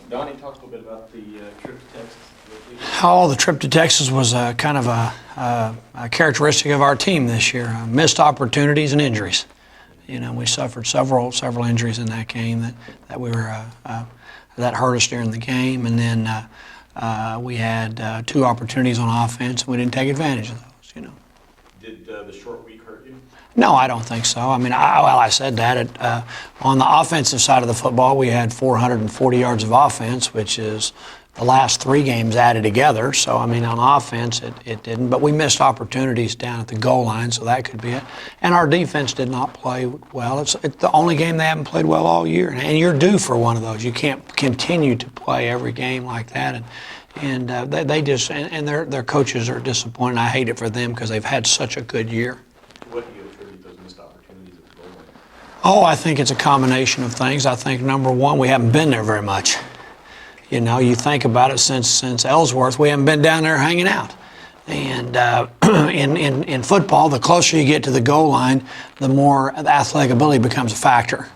Donnie, talk a little bit about the trip to Texas. The trip to Texas was kind of a characteristic of our team this year. Missed opportunities and injuries. You know, we suffered several injuries in that game that hurt us during the game, and then we had two opportunities on offense, and we didn't take advantage of those. You know. Did the short week hurt you? No, I don't think so. I mean, I said that. On the offensive side of the football, we had 440 yards of offense, which is the last three games added together. So, I mean, on offense, it didn't. But we missed opportunities down at the goal line, so that could be it. And our defense did not play well. It's the only game they haven't played well all year. And you're due for one of those. You can't continue to play every game like that. And they just, and their coaches are disappointed. I hate it for them because they've had such a good year. What do you attribute those missed opportunities at the goal line? Oh, I think it's a combination of things. I think, number one, we haven't been there very much. You know, you think about it, since Ellsworth, we haven't been down there hanging out. And in football, the closer you get to the goal line, the more the athletic ability becomes a factor,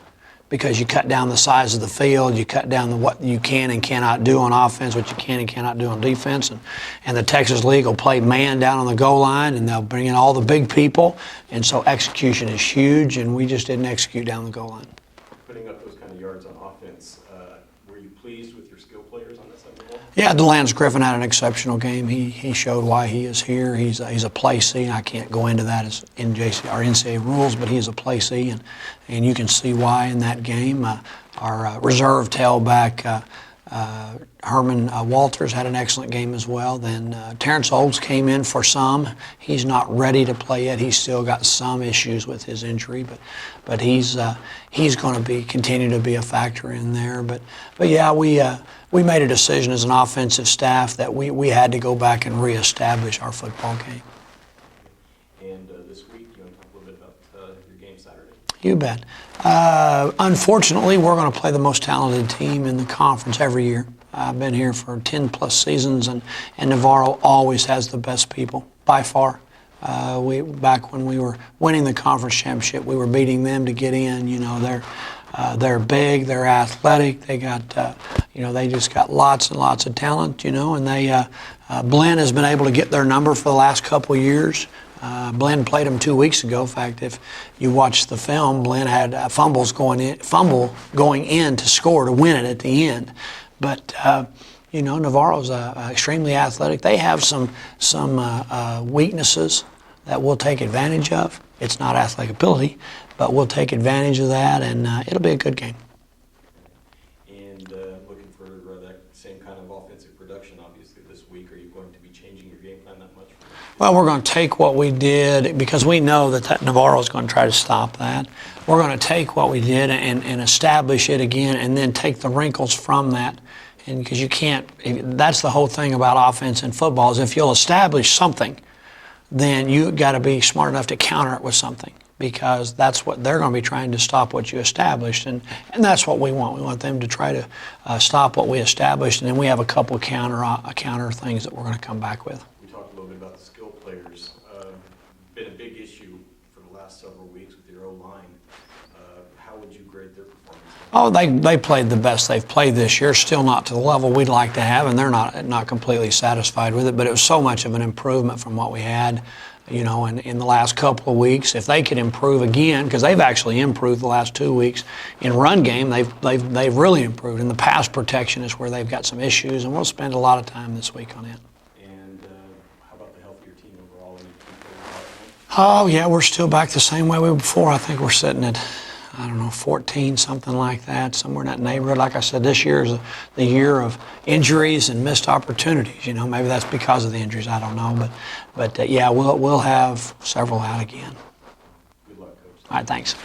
because you cut down the size of the field, you cut down what you can and cannot do on offense, what you can and cannot do on defense. And the Texas League will play man down on the goal line, and they'll bring in all the big people. And so execution is huge, and we just didn't execute down the goal line. Putting up those kind of yards on offense, were you pleased with your skill players on that side of the ball? Yeah, DeLance Griffin had an exceptional game. He showed why he is here. He's a play C. I can't go into that as NCAA rules, but he is a play C, and you can see why in that game. Our reserve tailback Herman Walters had an excellent game as well. Then Terrence Olds came in for some. He's not ready to play yet. He's still got some issues with his injury, but he's going to continue to be a factor in there. But yeah, we made a decision as an offensive staff that we had to go back and reestablish our football game. And this week, you want to talk a little bit about your game Saturday? You bet. Unfortunately, we're going to play the most talented team in the conference every year. I've been here for 10-plus seasons, and Navarro always has the best people, by far. Back when we were winning the conference championship, we were beating them to get in. You know, they're big, they're athletic, they got, they just got lots and lots of talent, and Blinn has been able to get their number for the last couple of years. Blinn played them 2 weeks ago. In fact, if you watch the film, Blinn had a fumble going in to score to win it at the end. But Navarro's extremely athletic. They have some weaknesses that we'll take advantage of. It's not athletic ability, but we'll take advantage of that, and it'll be a good game. And looking for that same kind of offensive production, obviously, this week. Are you going to be changing your game plan that much? Well, we're going to take what we did, because we know that Navarro is going to try to stop that. We're going to take what we did and establish it again, and then take the wrinkles from that. And because you can't, that's the whole thing about offense and football, is if you'll establish something, then you got to be smart enough to counter it with something, because that's what they're going to be trying to stop, what you established, and that's what we want. We want them to try to stop what we established, and then we have a couple of counter things that we're going to come back with. We talked a little bit about the skill players. Been a big issue for the last several weeks with your O-line. How would you grade their performance? Oh, they played the best they've played this year. Still not to the level we'd like to have, and they're not completely satisfied with it. But it was so much of an improvement from what we had, in the last couple of weeks. If they could improve again, because they've actually improved the last 2 weeks in run game, they've really improved. In the pass protection is where they've got some issues, and we'll spend a lot of time this week on it. And how about the health of your team overall? Oh yeah, we're still back the same way we were before. I think we're sitting at 14, something like that, somewhere in that neighborhood. Like I said, this year is the year of injuries and missed opportunities. Maybe that's because of the injuries. I don't know, but yeah, we'll have several out again. Good luck, Coach. All right, thanks.